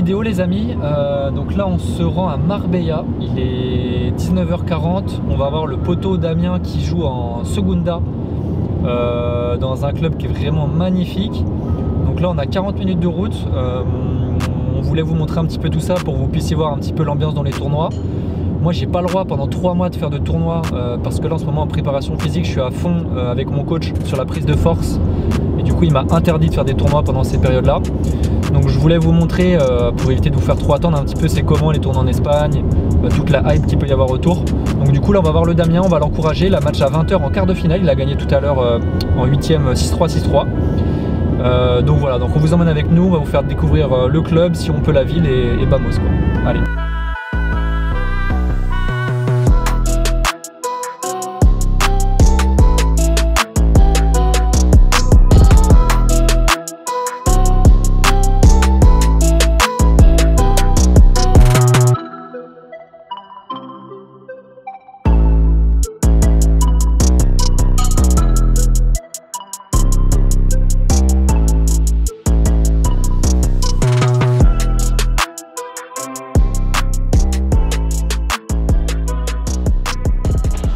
vidéo les amis. Donc là on se rend à Marbella, il est 19h40, on va avoir le poteau Damien qui joue en Segunda dans un club qui est vraiment magnifique. Donc là on a 40 minutes de route, on voulait vous montrer un petit peu tout ça pour que vous puissiez voir un petit peu l'ambiance dans les tournois. Moi j'ai pas le droit pendant 3 mois de faire de tournois parce que là en ce moment en préparation physique je suis à fond avec mon coach sur la prise de force et du coup il m'a interdit de faire des tournois pendant ces périodes là. Donc je voulais vous montrer pour éviter de vous faire trop attendre un petit peu c'est comment les tournois en Espagne, toute la hype qu'il peut y avoir autour. Donc du coup là on va voir le Damien, on va l'encourager, la match à 20 h en quart de finale, il a gagné tout à l'heure en 8ème 6-3 6-3. Donc voilà, donc on vous emmène avec nous, on va vous faire découvrir le club, si on peut la ville et vamos quoi. Allez.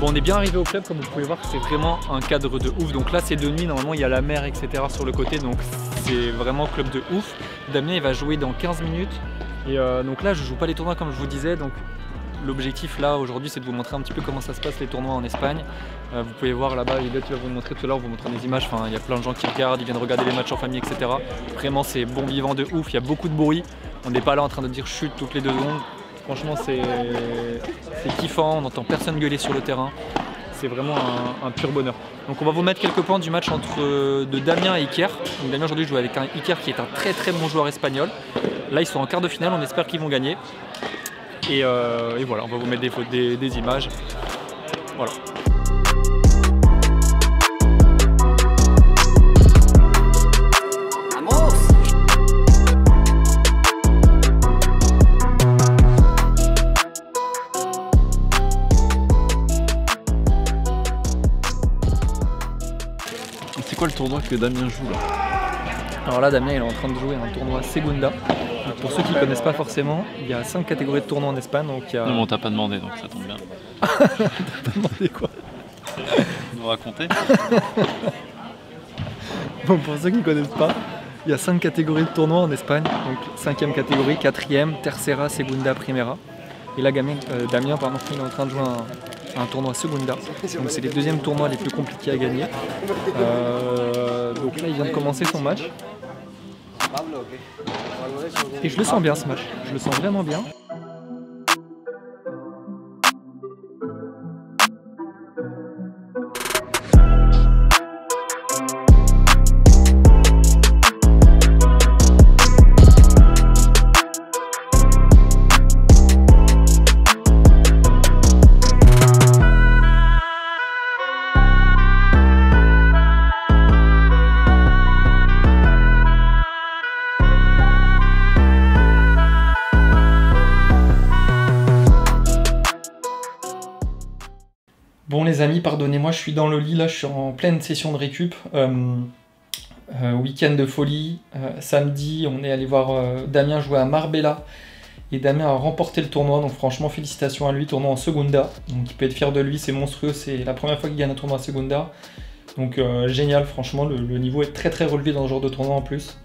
Bon, on est bien arrivé au club, comme vous pouvez voir, c'est vraiment un cadre de ouf. Donc là c'est de nuit, normalement il y a la mer etc sur le côté, donc c'est vraiment club de ouf. Damien il va jouer dans 15 minutes et donc là je joue pas les tournois comme je vous disais, donc l'objectif là aujourd'hui c'est de vous montrer un petit peu comment ça se passe les tournois en Espagne. Vous pouvez voir là-bas, il va vous montrer tout à l'heure, vous montrer des images, enfin il y a plein de gens qui regardent, ils viennent regarder les matchs en famille etc. Vraiment c'est bon vivant de ouf, il y a beaucoup de bruit, on n'est pas là en train de dire chute toutes les 2 secondes. Franchement c'est kiffant, on entend personne gueuler sur le terrain, c'est vraiment un pur bonheur. Donc on va vous mettre quelques points du match de Damien et Iker. Donc Damien aujourd'hui joue avec un Iker qui est un très bon joueur espagnol. Là ils sont en quart de finale, on espère qu'ils vont gagner. Et voilà, on va vous mettre des images. Voilà. C'est quoi le tournoi que Damien joue là? Alors là Damien il est en train de jouer un tournoi Segunda. Donc pour ceux qui ne connaissent pas forcément, il y a 5 catégories de tournois en Espagne. Donc il y a... Non mais on t'a pas demandé donc ça tombe bien. T'as demandé quoi? Nous raconter. Bon, pour ceux qui ne connaissent pas, il y a 5 catégories de tournois en Espagne. Donc 5e catégorie, 4e, Tercera, Segunda, Primera. Et là Damien il est en train de jouer un tournoi Segunda. Donc c'est les 2e tournois les plus compliqués à gagner. Donc là il vient de commencer son match. Et je le sens bien ce match, je le sens vraiment bien. Bon les amis, pardonnez-moi, je suis dans le lit, là je suis en pleine session de récup. Week-end de folie, samedi on est allé voir Damien jouer à Marbella. Et Damien a remporté le tournoi, donc franchement félicitations à lui, tournoi en Segunda. Donc il peut être fier de lui, c'est monstrueux, c'est la première fois qu'il gagne un tournoi en Segunda. Donc génial, franchement le niveau est très relevé dans ce genre de tournoi en plus.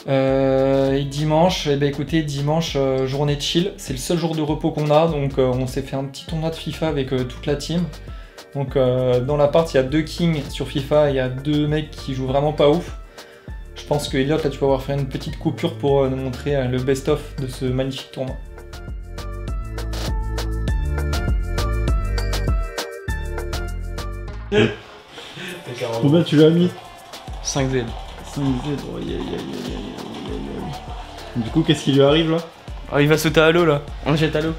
Et dimanche, eh ben écoutez, dimanche journée de chill, c'est le seul jour de repos qu'on a, donc on s'est fait un petit tournoi de FIFA avec toute la team. Donc dans l'appart il y a 2 kings sur FIFA, il y a 2 mecs qui jouent vraiment pas ouf. Je pense que Elliot là tu vas avoir fait une petite coupure pour nous montrer le best-of de ce magnifique tournoi. Combien tu l'as mis? 5Z. 5Z, oh, Du coup, qu'est-ce qui lui arrive là? Oh, il va sauter à l'eau là. On jette à l'eau.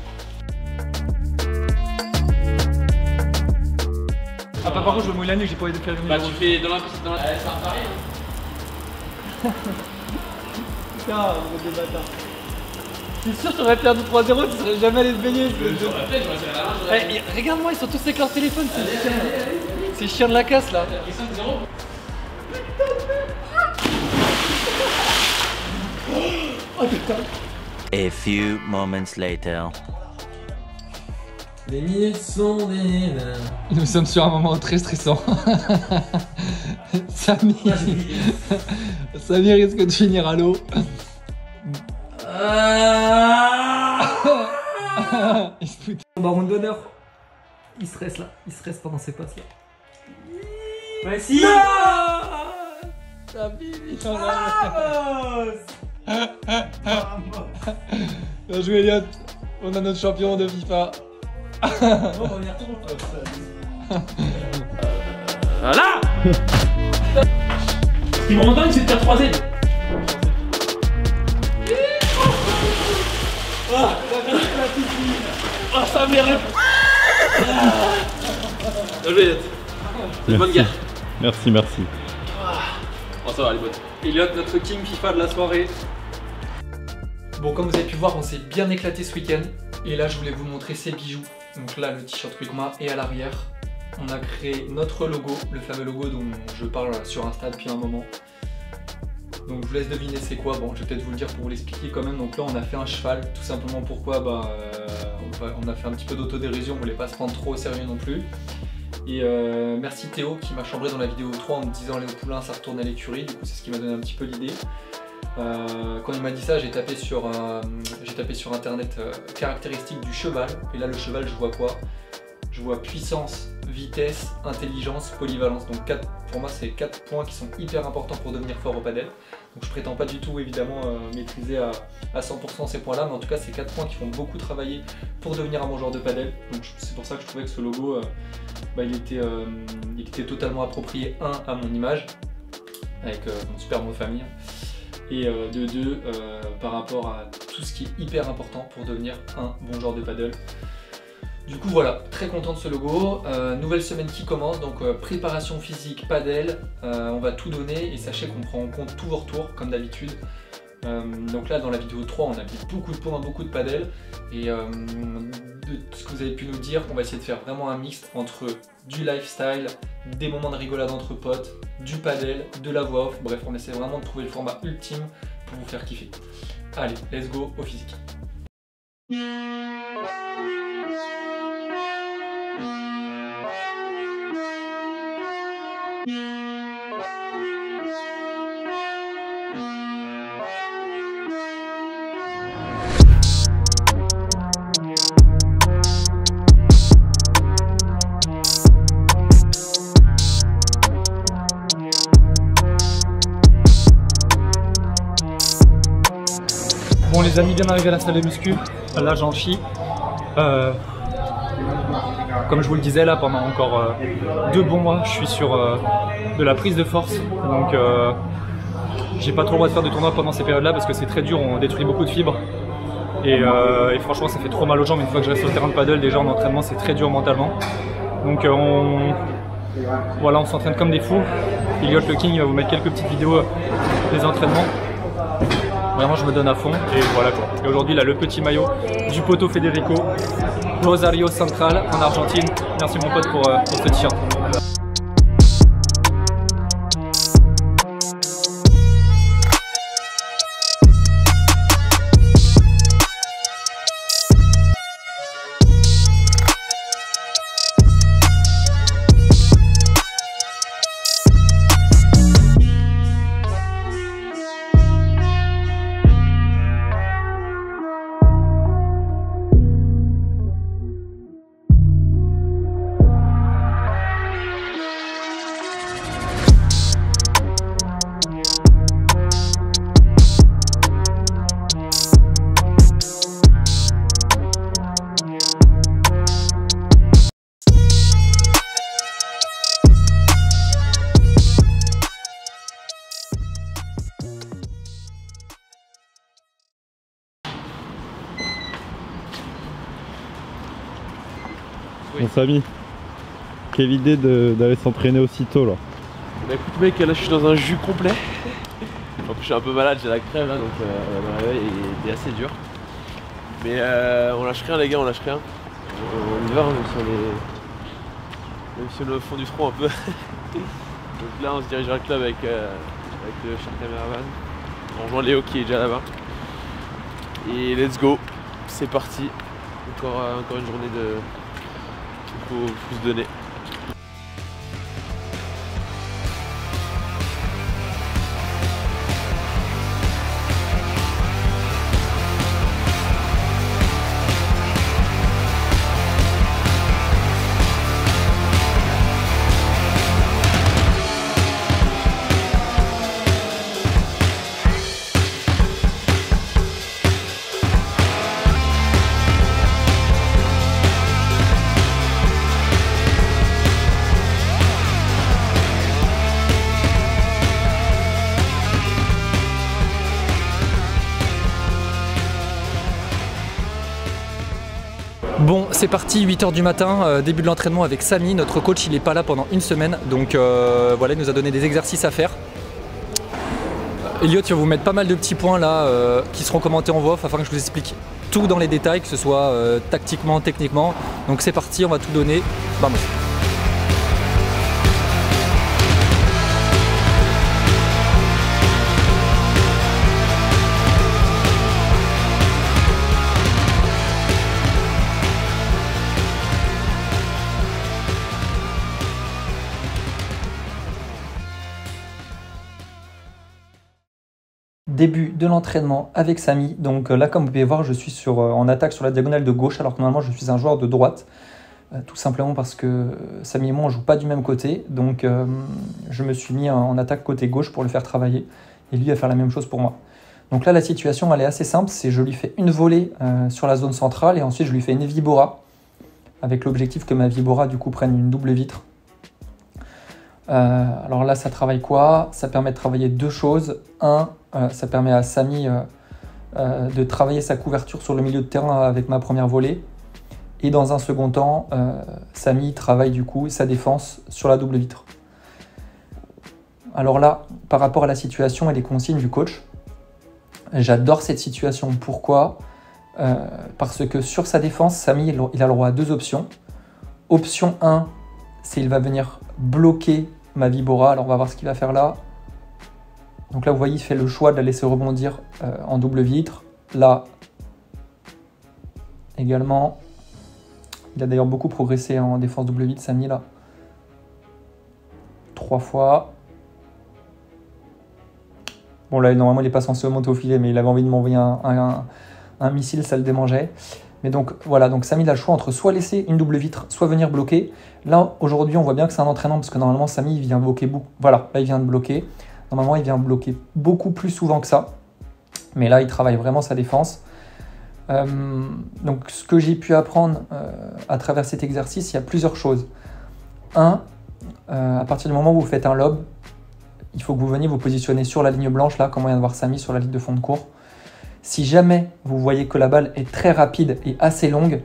Ah, par contre, je me mouille la nuque, j'ai pas envie de faire le numéro. Bah, tu fais dans la piscine, dans la. Ça apparaît. Putain, on est des bâtards. C'est sûr, j'aurais perdu 3-0, tu serais jamais allé te baigner. Regarde-moi, ils sont tous avec leur téléphone. C'est chiant de la casse là. Ils sont 0. Oh putain. A few moments later. Les minutes sont des... Nous sommes sur un moment très stressant. Samy risque de finir à l'eau. Il se fout. Baron d'honneur. Il stresse là, il stresse pendant ses passes là. Ouais si. Bien joué Elliot, on a notre champion de FIFA. Voilà. Ce qui me rend dingue, c'est de faire 3 aides. Oh, ça mérite. Bien joué Elliot. C'est une bonne guerre. Merci, merci. Oh ça va, elle est bonne. Elliot, notre king FIFA de la soirée. Bon, comme vous avez pu voir, on s'est bien éclaté ce week-end. Et là, je voulais vous montrer ces bijoux. Donc là, le t-shirt Quickma et à l'arrière, on a créé notre logo, le fameux logo dont je parle sur Insta depuis un moment. Donc je vous laisse deviner c'est quoi. Bon, je vais peut-être vous le dire pour vous l'expliquer quand même. Donc là, on a fait un cheval, tout simplement pourquoi on a fait un petit peu d'autodérision, on voulait pas se prendre trop au sérieux non plus. Et merci Théo qui m'a chambré dans la vidéo 3 en me disant Léo Poulain ça retourne à l'écurie, du coup c'est ce qui m'a donné un petit peu l'idée. Quand il m'a dit ça, j'ai tapé sur internet caractéristiques du cheval, et là le cheval je vois quoi? Je vois puissance, vitesse, intelligence, polyvalence, donc pour moi c'est 4 points qui sont hyper importants pour devenir fort au padel. Donc je prétends pas du tout évidemment maîtriser à 100% ces points là, mais en tout cas c'est 4 points qui font beaucoup travailler pour devenir un bon joueur de padel. Donc c'est pour ça que je trouvais que ce logo il était totalement approprié, à mon image, avec mon super nom de famille, et de deux, par rapport à tout ce qui est hyper important pour devenir un bon joueur de paddle. Du coup voilà, très content de ce logo. Nouvelle semaine qui commence, donc préparation physique, paddle, on va tout donner et sachez qu'on prend en compte tous vos retours comme d'habitude. Donc là dans la vidéo 3 on a mis beaucoup de points, beaucoup de paddle, et de ce que vous avez pu nous dire, on va essayer de faire vraiment un mix entre du lifestyle, des moments de rigolade entre potes, du paddle, de la voix off, bref on essaie vraiment de trouver le format ultime pour vous faire kiffer. Allez, let's go au physique. Bon les amis, bien arrivé à la salle de muscu, là j'en chie. Comme je vous le disais là, pendant encore 2 bons mois, je suis sur de la prise de force. Donc j'ai pas trop le droit de faire de tournois pendant ces périodes là parce que c'est très dur, on détruit beaucoup de fibres. Et franchement ça fait trop mal aux jambes une fois que je reste sur le terrain de paddle, déjà en entraînement c'est très dur mentalement. Donc voilà, on s'entraîne comme des fous. Elliot le King il va vous mettre quelques petites vidéos des entraînements. Vraiment je me donne à fond et voilà quoi. Et aujourd'hui là le petit maillot du poteau Federico, Rosario Central en Argentine. Merci mon pote pour ce t-shirt. Bon Samy, quelle idée d'aller s'entraîner aussitôt là. Bah écoute mec, là je suis dans un jus complet. En plus je suis un peu malade, j'ai la crève là, donc le réveil est assez dur. Mais on lâche rien les gars, on lâche rien. On y va, même si on est au fond du front un peu. Donc là on se dirige vers le club avec le cher caméraman. On rejoint Léo qui est déjà là-bas. Et let's go, c'est parti. Encore une journée de... Il faut se donner. Bon, c'est parti, 8 h du matin, début de l'entraînement avec Samy, notre coach. Il n'est pas là pendant une semaine, donc voilà, il nous a donné des exercices à faire. Elliot, il va vous mettre pas mal de petits points là qui seront commentés en voix off afin que je vous explique tout dans les détails, que ce soit tactiquement, techniquement. Donc c'est parti, on va tout donner. Vamos. Début de l'entraînement avec Samy. Donc là, comme vous pouvez voir, je suis en attaque sur la diagonale de gauche, alors que normalement je suis un joueur de droite, tout simplement parce que Samy et moi on joue pas du même côté. Donc je me suis mis en attaque côté gauche pour le faire travailler, et lui va faire la même chose pour moi. Donc là, la situation elle est assez simple, c'est je lui fais une volée sur la zone centrale, et ensuite je lui fais une vibora, avec l'objectif que ma vibora du coup prenne une double vitre. Alors là, ça travaille quoi? Ça permet de travailler deux choses. Un, ça permet à Samy de travailler sa couverture sur le milieu de terrain avec ma première volée. Et dans un second temps, Samy travaille du coup sa défense sur la double vitre. Alors là, par rapport à la situation et les consignes du coach, j'adore cette situation. Pourquoi? Parce que sur sa défense, Samy il a le droit à deux options. Option 1, c'est il va venir bloquer ma vibora. Alors on va voir ce qu'il va faire là. Donc là vous voyez, il fait le choix de la laisser rebondir en double vitre. Là également, il a d'ailleurs beaucoup progressé en défense double vitre, Samy là. 3 fois. Bon là normalement il n'est pas censé monter au filet, mais il avait envie de m'envoyer un missile, ça le démangeait. Mais donc voilà, donc Samy a le choix entre soit laisser une double vitre, soit venir bloquer. Là aujourd'hui on voit bien que c'est un entraînement, parce que normalement Samy il vient bloquer beaucoup. Voilà, là il vient de bloquer. Normalement il vient bloquer beaucoup plus souvent que ça. Mais là il travaille vraiment sa défense. Donc ce que j'ai pu apprendre à travers cet exercice, il y a plusieurs choses. Un, à partir du moment où vous faites un lob, il faut que vous veniez vous positionner sur la ligne blanche, là, comme on vient de voir Samy sur la ligne de fond de cours. Si jamais vous voyez que la balle est très rapide et assez longue,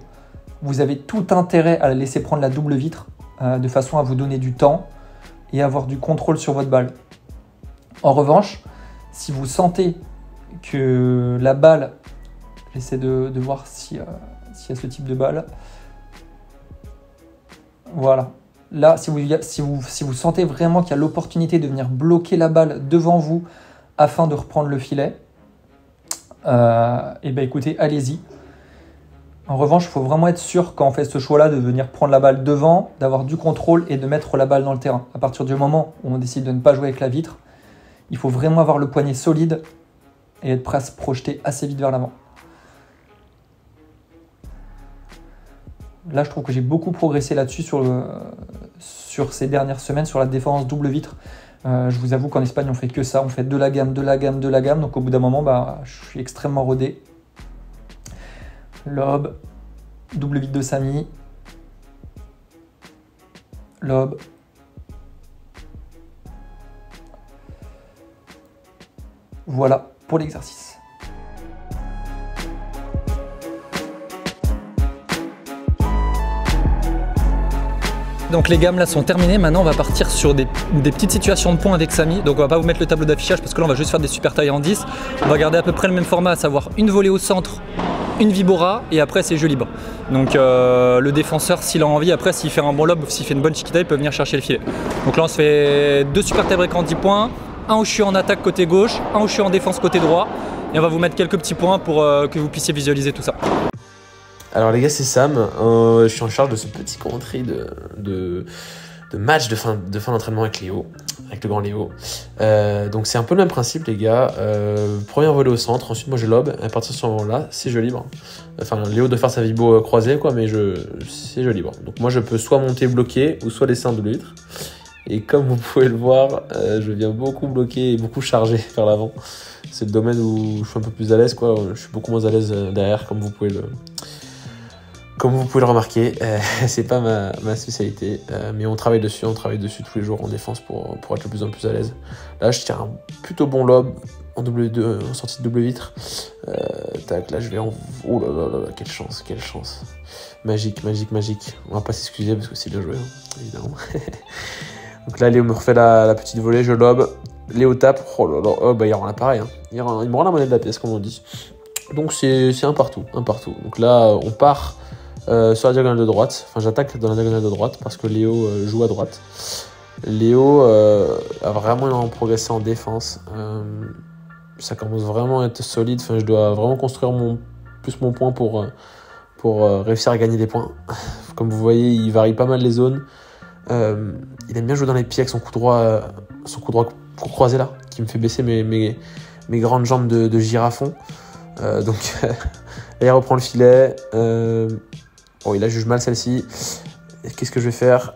vous avez tout intérêt à la laisser prendre la double vitre de façon à vous donner du temps et avoir du contrôle sur votre balle. En revanche, si vous sentez que la balle, j'essaie de voir s'il y a ce type de balle. Voilà. Là, si vous sentez vraiment qu'il y a l'opportunité de venir bloquer la balle devant vous afin de reprendre le filet, et ben écoutez, allez-y. En revanche, il faut vraiment être sûr quand on fait ce choix-là de venir prendre la balle devant, d'avoir du contrôle et de mettre la balle dans le terrain. À partir du moment où on décide de ne pas jouer avec la vitre, il faut vraiment avoir le poignet solide et être prêt à se projeter assez vite vers l'avant. Là, je trouve que j'ai beaucoup progressé là-dessus sur ces dernières semaines, sur la défense double vitre. Je vous avoue qu'en Espagne, on fait que ça. On fait de la gamme. Donc, au bout d'un moment, je suis extrêmement rodé. Lob, double vitre de Samy. Lob. Voilà pour l'exercice. Donc les gammes là sont terminées, maintenant on va partir sur des petites situations de points avec Samy. Donc on va pas vous mettre le tableau d'affichage parce que là on va juste faire des super tailles en 10. On va garder à peu près le même format, à savoir une volée au centre, une vibora et après c'est jeu libre. Donc le défenseur s'il a envie, après s'il fait un bon lob ou s'il fait une bonne chiquita, il peut venir chercher le filet. Donc là on se fait deux super tie-break en 10 points, un où je suis en attaque côté gauche, un où je suis en défense côté droit. et on va vous mettre quelques petits points pour que vous puissiez visualiser tout ça. Alors les gars, c'est Sam, je suis en charge de ce petit commentary de match de fin d'entraînement avec Léo, avec le grand Léo. Donc c'est un peu le même principe les gars, première volée au centre, ensuite moi je lobe, à partir de ce moment-là, c'est jeu libre. Enfin Léo doit faire sa vibro croisée quoi, mais c'est jeu libre. Donc moi je peux soit monter bloquer, ou soit laisser un double litre. Et comme vous pouvez le voir, je viens beaucoup bloquer et beaucoup charger vers l'avant. C'est le domaine où je suis un peu plus à l'aise quoi, je suis beaucoup moins à l'aise derrière comme vous pouvez le remarquer, c'est pas ma spécialité, mais on travaille dessus tous les jours en défense pour être le plus en plus à l'aise. Là, je tiens un plutôt bon lob en sortie de double vitre. Tac, là, je vais en... Oh là là là, quelle chance. Magique. On va pas s'excuser parce que c'est bien joué, hein, évidemment. Donc là, Léo me refait la petite volée, je lob. Léo tape. Oh là là, oh, bah, il rend l'appareil. Hein. Il me rend la monnaie de la pièce, comme on dit. Donc c'est un partout. Donc là, on part... sur la diagonale de droite, enfin j'attaque dans la diagonale de droite parce que Léo joue à droite. Léo a vraiment progressé en défense, ça commence vraiment à être solide, enfin, je dois vraiment construire mon point pour réussir à gagner des points. Comme vous voyez, il varie pas mal les zones, il aime bien jouer dans les pieds avec son coup droit croisé là, qui me fait baisser mes grandes jambes de girafon. Donc là il reprend le filet. Bon, il a juge mal celle-ci. Qu'est-ce que je vais faire?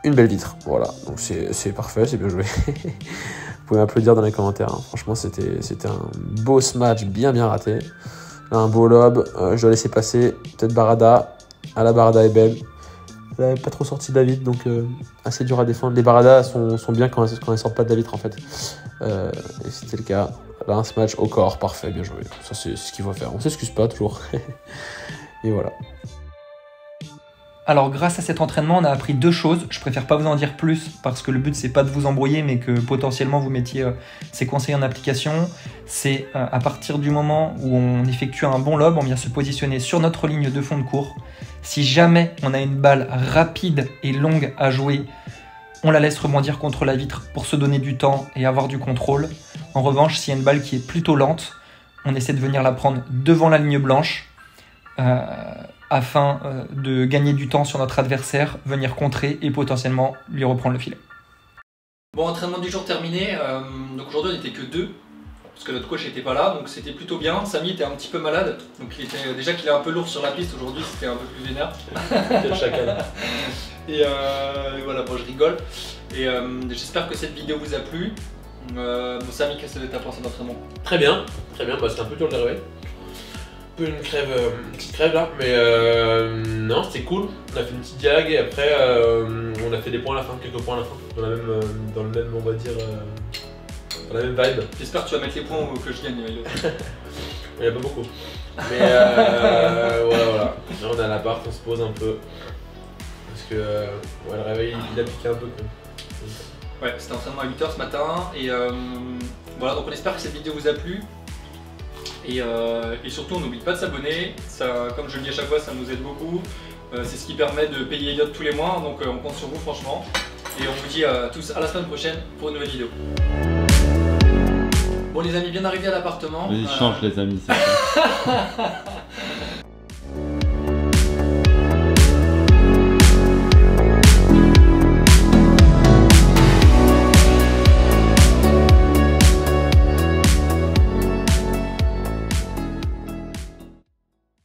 Une belle vitre. Voilà, donc c'est parfait, c'est bien joué. Vous pouvez m'applaudir dans les commentaires. Hein. Franchement, c'était un beau smash bien raté. Là, un beau lob. Je dois laisser passer. Peut-être Barada. Ah, la Barada est belle. Elle n'avait pas trop sorti de la vitre, donc assez dur à défendre. Les Baradas sont bien quand elles sortent pas de la vitre en fait. Et c'était le cas. Là, un smash au corps, parfait, bien joué. Ça, c'est ce qu'il faut faire. On s'excuse pas toujours. Et voilà. Alors grâce à cet entraînement, on a appris deux choses. Je préfère pas vous en dire plus parce que le but c'est pas de vous embrouiller mais que potentiellement vous mettiez ces conseils en application. C'est à partir du moment où on effectue un bon lob, on vient se positionner sur notre ligne de fond de cours. Si jamais on a une balle rapide et longue à jouer, on la laisse rebondir contre la vitre pour se donner du temps et avoir du contrôle. En revanche, s'il y a une balle qui est plutôt lente, on essaie de venir la prendre devant la ligne blanche afin de gagner du temps sur notre adversaire, venir contrer et potentiellement lui reprendre le filet. Bon, entraînement du jour terminé. Donc aujourd'hui on n'était que deux parce que notre coach n'était pas là, donc c'était plutôt bien. Samy était un petit peu malade, donc déjà qu'il est un peu lourd sur la piste aujourd'hui, c'était un peu plus vénère. Quel chacal. Et voilà, bon, je rigole. Et j'espère que cette vidéo vous a plu. Bon, Samy, qu'est-ce que tu as pensé d'entraînement? Très bien, bah, c'était un peu dur de les réveiller. Un peu une petite crève là, mais non, c'était cool. On a fait une petite diag et après on a fait des points à la fin, quelques points à la fin. Dans le même, on va dire, dans la même vibe. J'espère que tu vas mettre les points que je gagne. Il n'y a pas beaucoup. Mais voilà. Là, on est à l'appart, on se pose un peu. Parce que le réveil il a piqué un peu. Ouais, c'était entraînement à 8h ce matin. Et voilà, donc on espère que cette vidéo vous a plu. Et surtout, on n'oublie pas de s'abonner. Comme je le dis à chaque fois, ça nous aide beaucoup. C'est ce qui permet de payer Elliot tous les mois. Donc on compte sur vous franchement. Et on vous dit à tous à la semaine prochaine pour une nouvelle vidéo. Bon les amis, bien arrivés à l'appartement. Vas-y, change les amis, c'est ça.